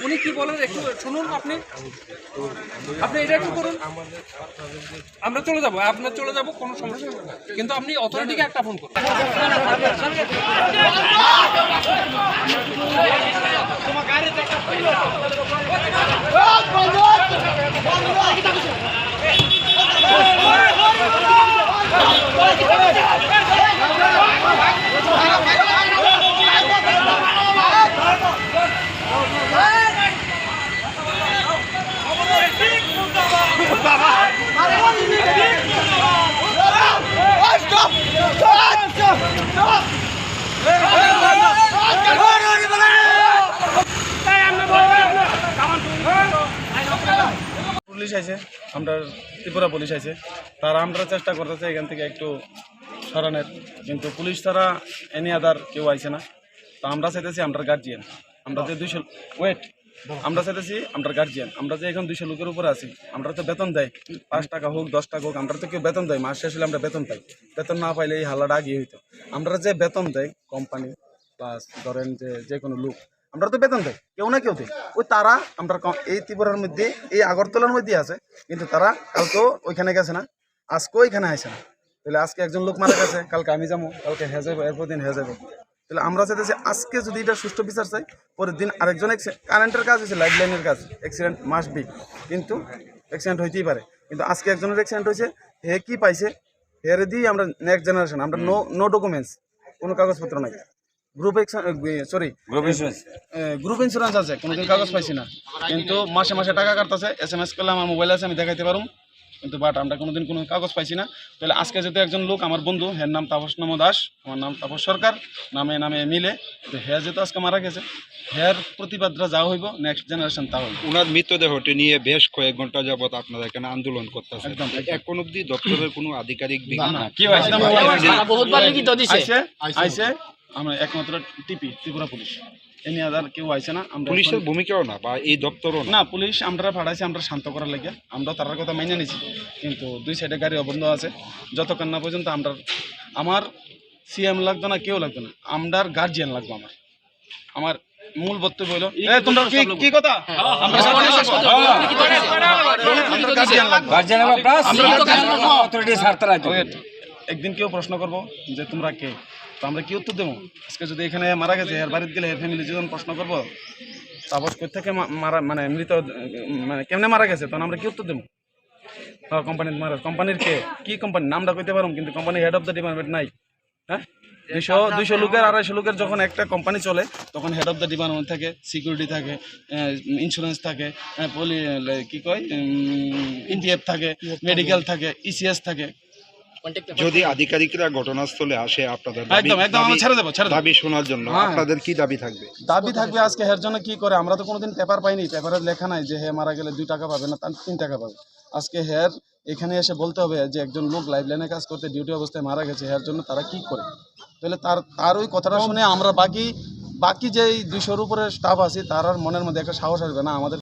উনি কি বলেন একটু শুনুন। আপনি এটা একটু করুন। আমরা চলে যাবো, আপনার চলে যাবো, কোনো সমস্যা নেই, কিন্তু আপনি অথরিটিকে একটা ফোন করুন। পুলিশ আছে, আমরা ত্রিপুরা পুলিশ আছে, তারা আমরা চেষ্টা করতেছে এখান থেকে একটু সরানোর, কিন্তু পুলিশ তারা এনি আদার কেউ আইছে না। তো আমরা চাইতেছি আমরা গার্জিয়ান, আমরা যে 200 আমরা চাইতেছি আমরা গার্জিয়ান, আমরা যে এখন 200 লোকের উপরে আছি, আমরা তো বেতন দেয় 5 টাকা হোক 10 টাকা হোক, আমরা তো কেউ বেতন দেয়, মাস শেষ হলে আমরা বেতন পাই। বেতন না পাইলে এই হাল্লাটা আগে হইতো। আমরা যে বেতন দেয় কোম্পানি প্লাস ধরেন যে কোনো লোক, আমরা তো বেতন দেয় কেউ না কেউ দেয়। ওই তারা আমরা এই ত্রিপুরার মধ্যে এই আগরতলার মধ্যে আছে, কিন্তু তারা কালকেও ওইখানে গেছে না, আজকেও এখানে আসে না। তাহলে আজকে একজন লোক মারা গেছে, কালকে আমি যাবো, কালকে হয়ে যাবো, এরপর দিন হয়ে যাবো। তাহলে আমরা চাইতেছি আজকে যদি এটা সুষ্ঠু বিচার চাই, পরের দিন আরেকজন কারেন্টের কাজ হয়েছে, লাইফ লাইনের কাজ, অ্যাক্সিডেন্ট মাস্ট বি, কিন্তু অ্যাক্সিডেন্ট হইতেই পারে। কিন্তু আজকে একজনের অ্যাক্সিডেন্ট হয়েছে, হে কি পাইছে হেরে দিই আমরা নেক্সট জেনারেশন, আমরা নো ডকুমেন্টস, কোনো কাগজপত্র নাই। গ্রুপ ইন্স্যুরেন্স আছে, কোনোদিন কাগজ পাইছি না, কিন্তু মাসে মাসে টাকা কাটতেছে, SMS করলে আমার মোবাইল আছে, আমি দেখাইতে পারুম, কিন্তু বাট আমরা কোনোদিন কোনো কাগজ পাইছি না। তাহলে আজকে যদি একজন লোক, আমার বন্ধু, হের নাম তাপস নম দাস, আমার নাম তাপস সরকার, নামে মিলে, তো হে যেহেতু আজকে মারা গেছে, হের প্রতিবাদরা যা হইব নেক্সট জেনারেশন তা হইব। ওনার মৃতদেহটি নিয়ে বেশ কয়েক ঘন্টা যাবত আপনারা এখানে আন্দোলন করতেছে, একদম এখন অব্দি দপ্তরের কোনো আধিকারিক আইসে, আমরা একমাত্র ত্রিপুরা পুলিশ, এনি আদার কেউ আইসে না। আমরা পুলিশের ভূমিকাও না বা এই দপ্তরও না, পুলিশ আমরা পাঠাইছি আমরা শান্ত করার লাগে, আমরা তার কথা মাইনে নিছি, কিন্তু দুই সাইডে গাড়ি অবন্ধ আছে, যতক্ষণ না পর্যন্ত আমার CM লাগতো না, কেউ লাগতো না, আমার গার্জিয়ান লাগতো। আমার মূল বক্তব্য হলো, তোমরা কি কথা, একদিন কেউ প্রশ্ন করবো যে তোমরা কে, তো আমরা কি উত্তর দেবো? আজকে যদি এখানে মারা গেছে, এর বাড়িতে গেলে এর ফ্যামিলি যখন প্রশ্ন করবো তাপস কই থেকে মারা, মানে মৃত, মানে কেমনে মারা গেছে, তখন আমরা কি উত্তর দেবো? কোম্পানির মারা, কোম্পানির কে, কি কোম্পানি নামটা কইতে পারুম, কিন্তু কোম্পানির হেড অফ দ্য ডিপার্টমেন্ট নাই। হ্যাঁ, 200 লোকের 250 লোকের যখন একটা কোম্পানি চলে, তখন হেড অফ দ্য ডিপার্টমেন্ট থাকে, সিকিউরিটি থাকে, ইন্স্যুরেন্স থাকে, কি কয় NTF থাকে, মেডিকেল থাকে, ECS থাকে। যদি আধিকারিকরা ঘটনাস্থলে আসে আপনাদের দাবি শোনার জন্য, আপনাদের কি দাবি থাকবে? দাবি থাকবে আজকে হের জন্য কি করে, আমরা তো কোনোদিন পেপার পাইনি, পেপারে লেখা নাই যে হে মারা গেলে 2 টাকা পাবে না, তার 3 টাকা পাবে। আজকে হের এখানে এসে বলতে হবে যে একজন লোক লাইফ লাইনে কাজ করতে ডিউটি অবস্থায় মারা গেছে, হের জন্য তারা কি করে। তাহলে তার ওই কথাটা শুনে আমরা বাকি যে 200-র উপরে স্টাফ আছি, তার মনের মধ্যে একটা সাহস আসবে না আমাদের